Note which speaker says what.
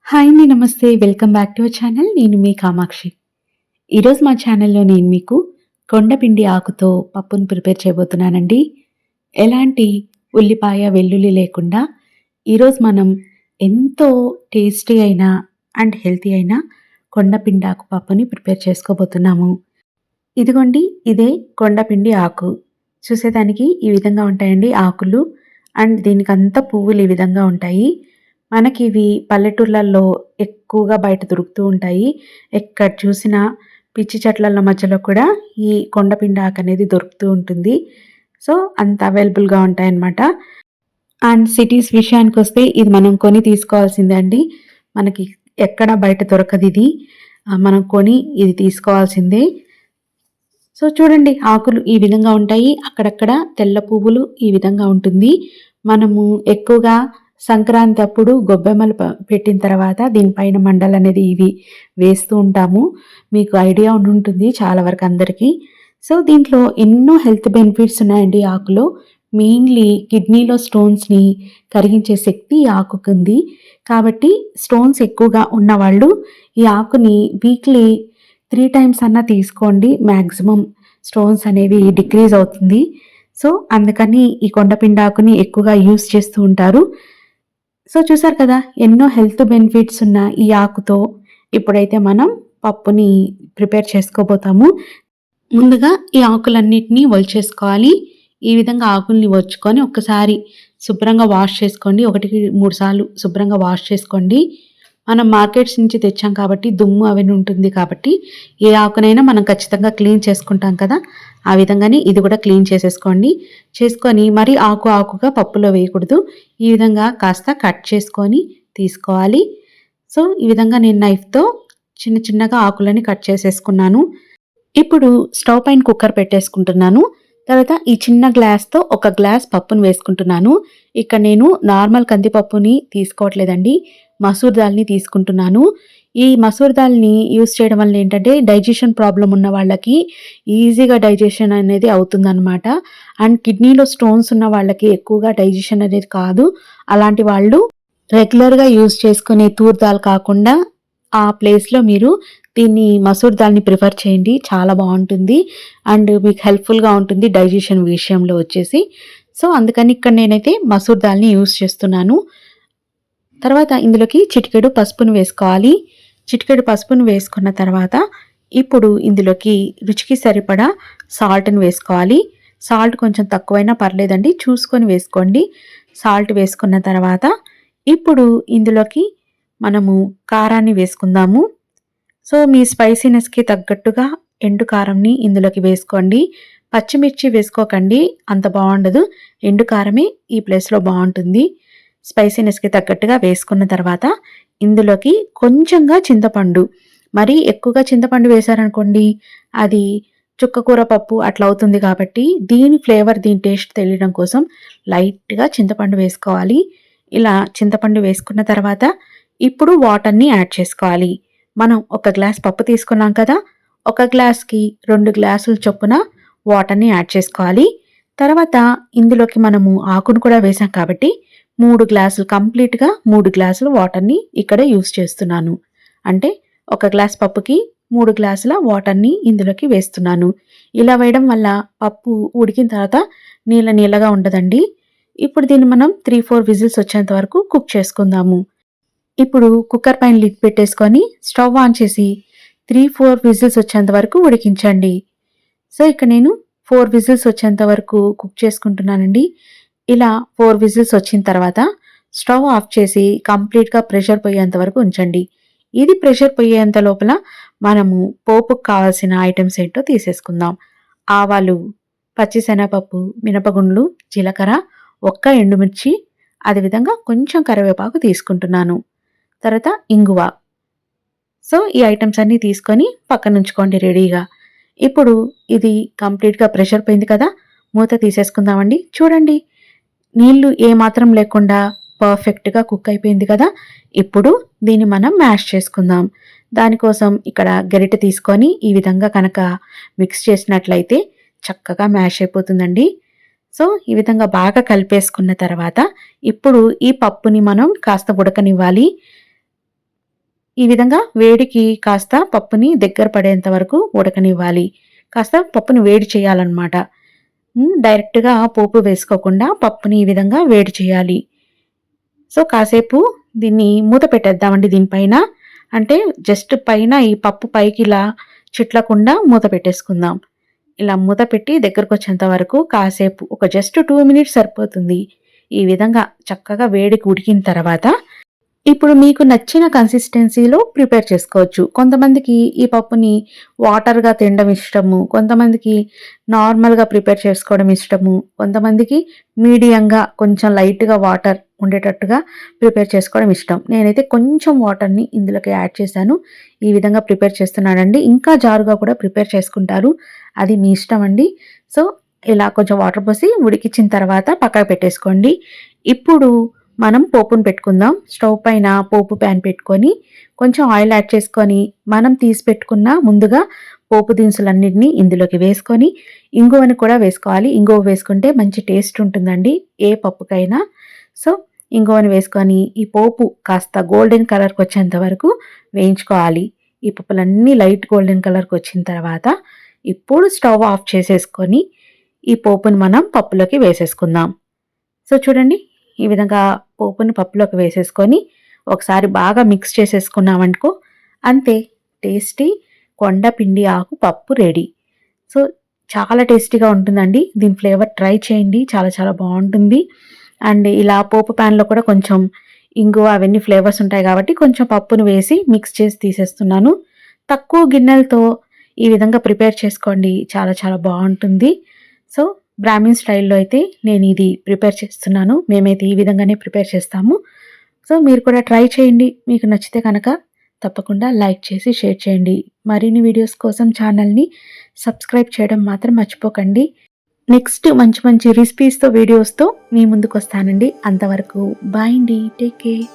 Speaker 1: Hi అండి. నమస్తే. Welcome back to our channel. నేను మీ కామాక్షి. ఈరోజు మా ఛానల్‌లో నేను మీకు కొండపిండి ఆకుతో పప్పును ప్రిపేర్ చేయబోతున్నానండి. ఎలాంటి ఉల్లిపాయ, వెల్లుల్లి లేకుండా ఈరోజు మనం ఎంతో టేస్టీ అయిన అండ్ హెల్తీ అయిన కొండపిండి ఆకు పప్పుని ప్రిపేర్ చేసుకోబోతున్నాము. ఇదిగోండి, ఇదే కొండపిండి ఆకు. చూసేదానికి ఈ విధంగా ఉంటాయండి ఆకులు. అండ్ దీనికంతా పువ్వులు ఈ విధంగా ఉంటాయి. మనకివి పల్లెటూర్లలో ఎక్కువగా బయట దొరుకుతూ ఉంటాయి. ఎక్కడ చూసినా పిచ్చి చెట్లల మధ్యలో కూడా ఈ కొండపిండి ఆకనేది దొరుకుతూ ఉంటుంది. సో, అంత అవైలబుల్‌గా ఉంటాయన్నమాట. అండ్ సిటీస్ విషయానికొస్తే ఇది మనం కొని తీసుకోవాల్సిందే అండి. మనకి ఎక్కడ బయట దొరకదిది. మనం కొని ఇది తీసుకోవాల్సిందే. సో, చూడండి, ఆకులు ఈ విధంగా ఉంటాయి. అక్కడక్కడ తెల్ల పువ్వులు ఈ విధంగా ఉంటుంది. మనము ఎక్కువగా సంక్రాంతి అప్పుడు గొబ్బెమ్మలు పెట్టిన తర్వాత దీనిపైన మండలనేది ఇవి వేస్తూ ఉంటాము. మీకు ఐడియా ఉండుంటుంది చాలా వరకు అందరికీ. సో, దీంట్లో ఎన్నో హెల్త్ బెనిఫిట్స్ ఉన్నాయండి ఆకులో. మెయిన్‌లీ కిడ్నీలో స్టోన్స్‌ని కరిగించే శక్తి ఈ ఆకుకుంది. కాబట్టి స్టోన్స్ ఎక్కువగా ఉన్నవాళ్ళు ఈ ఆకుని వీక్లీ 3 టైమ్స్ అన్నా తీసుకోండి. మాక్సిమం స్టోన్స్ అనేవి డిక్రీజ్ అవుతుంది. సో, అందుకని ఈ కొండపిండాకుని ఎక్కువగా యూజ్ చేస్తూ ఉంటారు. సో, చూసారు కదా, ఎన్నో హెల్త్ బెనిఫిట్స్ ఉన్న ఈ ఆకుతో ఇప్పుడైతే మనం పప్పుని ప్రిపేర్ చేసుకోబోతాము. ముందుగా ఈ ఆకులన్నిటిని ఒలిచేసుకోవాలి. ఈ విధంగా ఆకుల్ని ఒలుచుకొని ఒక్కసారి శుభ్రంగా వాష్ చేసుకోండి. 1కి 3 సార్లు శుభ్రంగా వాష్ చేసుకోండి. మనం మార్కెట్స్ నుంచి తెచ్చాం కాబట్టి దుమ్ము అవన్నీ ఉంటుంది కాబట్టి ఏ ఆకునైనా మనం ఖచ్చితంగా క్లీన్ చేసుకుంటాం కదా! ఆ విధంగానే ఇది కూడా క్లీన్ చేసేసుకోండి. చేసుకొని మరి ఆకుగా పప్పులో వేయకూడదు. ఈ విధంగా కాస్త కట్ చేసుకొని తీసుకోవాలి. సో, ఈ విధంగా నేను నైఫ్‌తో చిన్నగా ఆకులని కట్ చేసేసుకున్నాను. ఇప్పుడు స్టవ్ పైన కుక్కర్ పెట్టేసుకుంటున్నాను. తర్వాత ఈ చిన్న గ్లాస్‌తో ఒక గ్లాస్ పప్పును వేసుకుంటున్నాను. ఇక్కడ నేను నార్మల్ కందిపప్పుని తీసుకోవట్లేదండి. మసూర్ దాల్‌ని తీసుకుంటున్నాను. ఈ మసూర్ దాల్‌ని యూజ్ చేయడం వల్ల ఏంటంటే డైజెషన్ ప్రాబ్లమ్ ఉన్న వాళ్ళకి ఈజీగా డైజెషన్ అనేది అవుతుందనమాట. అండ్ కిడ్నీలో స్టోన్స్ ఉన్న వాళ్ళకి ఎక్కువగా డైజెషన్ అనేది కాదు. అలాంటి వాళ్ళు రెగ్యులర్‌గా యూజ్ చేసుకునే తూర్ దాల్ కాకుండా ఆ ప్లేస్‌లో మీరు దీన్ని మసూర్ దాల్‌ని ప్రిఫర్ చేయండి. చాలా బావుంటుంది. అండ్ మీకు హెల్ప్‌ఫుల్‌గా ఉంటుంది డైజెషన్ విషయంలో వచ్చేసి. సో, అందుకని ఇక్కడ నేనైతే మసూర్ దాల్‌ని యూజ్ చేస్తున్నాను. తర్వాత ఇందులోకి చిటికెడు పసుపును వేసుకోవాలి. చిటికెడు పసుపును వేసుకున్న తర్వాత ఇప్పుడు ఇందులోకి రుచికి సరిపడా సాల్ట్‌ని వేసుకోవాలి. సాల్ట్ కొంచెం తక్కువైనా పర్లేదండి, చూసుకొని వేసుకోండి. సాల్ట్ వేసుకున్న తర్వాత ఇప్పుడు ఇందులోకి మనము కారాన్ని వేసుకుందాము. సో, మీ స్పైసీనెస్‌కి తగ్గట్టుగా ఎండు కారంని ఇందులోకి వేసుకోండి. పచ్చిమిర్చి వేసుకోకండి, అంత బావుండదు. ఎండు కారమే ఈ ప్లేస్‌లో బావుంటుంది. స్పైసీనెస్‌కి తగ్గట్టుగా వేసుకున్న తర్వాత ఇందులోకి కొంచెంగా చింతపండు, మరీ ఎక్కువగా చింతపండు వేశారనుకోండి అది చుక్కకూర పప్పు అట్లా అవుతుంది కాబట్టి దీని ఫ్లేవర్, దీని టేస్ట్ తెలియడం కోసం లైట్‌గా చింతపండు వేసుకోవాలి. ఇలా చింతపండు వేసుకున్న తర్వాత ఇప్పుడు వాటర్‌ని యాడ్ చేసుకోవాలి. మనం ఒక గ్లాస్ పప్పు తీసుకున్నాం కదా! ఒక గ్లాస్‌కి 2 గ్లాసుల చొప్పున వాటర్‌ని యాడ్ చేసుకోవాలి. తర్వాత ఇందులోకి మనము ఆకును కూడా వేసాం కాబట్టి 3 గ్లాసులు, కంప్లీట్‌గా 3 గ్లాసులు వాటర్‌ని ఇక్కడ యూజ్ చేస్తున్నాను. అంటే ఒక గ్లాస్ పప్పుకి 3 గ్లాసుల వాటర్‌ని ఇందులోకి వేస్తున్నాను. ఇలా వేయడం వల్ల పప్పు ఉడికిన తర్వాత నీళ్ళగా ఉండదండి. ఇప్పుడు దీన్ని మనం 3, 4 విజిల్స్ వచ్చేంత వరకు కుక్ చేసుకుందాము. ఇప్పుడు కుక్కర్ పైన లిడ్ పెట్టేసుకొని స్టవ్ ఆన్ చేసి 3, 4 విజిల్స్ వచ్చేంత వరకు ఉడికించండి. సో, ఇక్కడ నేను 4 విజిల్స్ వచ్చేంత వరకు కుక్ చేసుకుంటున్నానండి. ఇలా 4 విజిల్స్ వచ్చిన తర్వాత స్టవ్ ఆఫ్ చేసి కంప్లీట్‌గా ప్రెషర్ పోయేంత వరకు ఉంచండి. ఇది ప్రెషర్ పోయేంత లోపల మనము పోపుకు కావాల్సిన ఐటెమ్స్ ఏంటో తీసేసుకుందాం. ఆవాలు, పచ్చిశనగపప్పు, మినపగుండ్లు, జీలకర్ర, ఒక్క ఎండుమిర్చి, అదేవిధంగా కొంచెం కరివేపాకు తీసుకుంటున్నాను. తర్వాత ఇంగువ. సో, ఈ ఐటెమ్స్ అన్నీ తీసుకొని పక్కనుంచుకోండి రెడీగా. ఇప్పుడు ఇది కంప్లీట్‌గా ప్రెషర్ పోయింది కదా! మూత తీసేసుకుందామండి. చూడండి, నీళ్లు ఏమాత్రం లేకుండా పర్ఫెక్ట్‌గా కుక్ అయిపోయింది కదా! ఇప్పుడు దీన్ని మనం మ్యాష్ చేసుకుందాం. దానికోసం ఇక్కడ గరిటె తీసుకొని ఈ విధంగా కనుక మిక్స్ చేసినట్లయితే చక్కగా మ్యాష్ అయిపోతుందండి. సో, ఈ విధంగా బాగా కలిపేసుకున్న తర్వాత ఇప్పుడు ఈ పప్పుని మనం కాస్త ఉడకనివ్వాలి. ఈ విధంగా వేడికి కాస్త పప్పుని దగ్గర పడేంత వరకు ఉడకనివ్వాలి. కాస్త పప్పుని వేడి చేయాలన్నమాట. డైరెక్ట్‌గా పోపు వేసుకోకుండా పప్పుని ఈ విధంగా వేడి చేయాలి. సో, కాసేపు దీన్ని మూత పెట్టేద్దామండి దీనిపైన. అంటే జస్ట్ పైన ఈ పప్పు పైకి ఇలా చిట్లకుండా మూత పెట్టేసుకుందాం. ఇలా మూత పెట్టి దగ్గరకొచ్చేంత వరకు కాసేపు ఒక జస్ట్ 2 మినిట్స్ సరిపోతుంది. ఈ విధంగా చక్కగా వేడికి ఉడికిన తర్వాత ఇప్పుడు మీకు నచ్చిన కన్సిస్టెన్సీలో ప్రిపేర్ చేసుకోవచ్చు. కొంతమందికి ఈ పప్పుని వాటర్‌గా తినడం ఇష్టము. కొంతమందికి నార్మల్‌గా ప్రిపేర్ చేసుకోవడం ఇష్టము. కొంతమందికి మీడియంగా కొంచెం లైట్‌గా వాటర్ ఉండేటట్టుగా ప్రిపేర్ చేసుకోవడం ఇష్టం. నేనైతే కొంచెం వాటర్‌ని ఇందులోకి యాడ్ చేశాను. ఈ విధంగా ప్రిపేర్ చేస్తున్నానండి. ఇంకా జారుగా కూడా ప్రిపేర్ చేసుకుంటారు. అది మీ ఇష్టం అండి. సో, ఇలా కొంచెం వాటర్ పోసి ఉడికించిన తర్వాత పక్కకు పెట్టేసుకోండి. ఇప్పుడు మనం పోపును పెట్టుకుందాం. స్టవ్ పైన పోపు ప్యాన్ పెట్టుకొని, కొంచెం ఆయిల్ యాడ్ చేసుకొని, మనం తీసి పెట్టుకున్న ముందుగా పోపు దినుసులన్నిటిని ఇందులోకి వేసుకొని, ఇంగువను కూడా వేసుకోవాలి. ఇంగువ వేసుకుంటే మంచి టేస్ట్ ఉంటుందండి ఏ పప్పుకైనా. సో, ఇంగువను వేసుకొని, ఈ పోపు కాస్త గోల్డెన్ కలర్‌కి వచ్చేంత వరకు వేయించుకోవాలి. ఈ పప్పులన్నీ లైట్ గోల్డెన్ కలర్‌కి వచ్చిన తర్వాత, ఇప్పుడు స్టవ్ ఆఫ్ చేసేసుకొని, ఈ పోపుని మనం పప్పులోకి వేసేసుకుందాం. సో, చూడండి ఈ విధంగా పోపుని పప్పులోకి వేసేసుకొని ఒకసారి బాగా మిక్స్ చేసేసుకున్నామనుకో అంతే టేస్టీ కొండ పిండి ఆకు పప్పు రెడీ. సో, చాలా టేస్టీగా ఉంటుందండి. దీని ఫ్లేవర్ ట్రై చేయండి. చాలా చాలా బావుంటుంది. అండ్ ఇలా పోపు ప్యాన్‌లో కూడా కొంచెం ఇంగువ అవన్నీ ఫ్లేవర్స్ ఉంటాయి కాబట్టి కొంచెం పప్పును వేసి మిక్స్ చేసి తీసేస్తున్నాను. తక్కువ గిన్నెలతో ఈ విధంగా ప్రిపేర్ చేసుకోండి. చాలా చాలా బావుంటుంది. సో, బ్రాహ్మిన్ స్టైల్‌లో అయితే నేనిది ప్రిపేర్ చేస్తున్నాను. మేమైతే ఈ విధంగానే ప్రిపేర్ చేస్తాము. సో, మీరు కూడా ట్రై చేయండి. మీకు నచ్చితే కనుక తప్పకుండా లైక్ చేసి షేర్ చేయండి. మరిన్ని వీడియోస్ కోసం ఛానల్‌ని సబ్స్క్రైబ్ చేయడం మాత్రం మర్చిపోకండి. నెక్స్ట్ మంచి మంచి రెసిపీస్‌తో, వీడియోస్‌తో మీ ముందుకొస్తానండి. అంతవరకు బాయ్ అండి. Take care.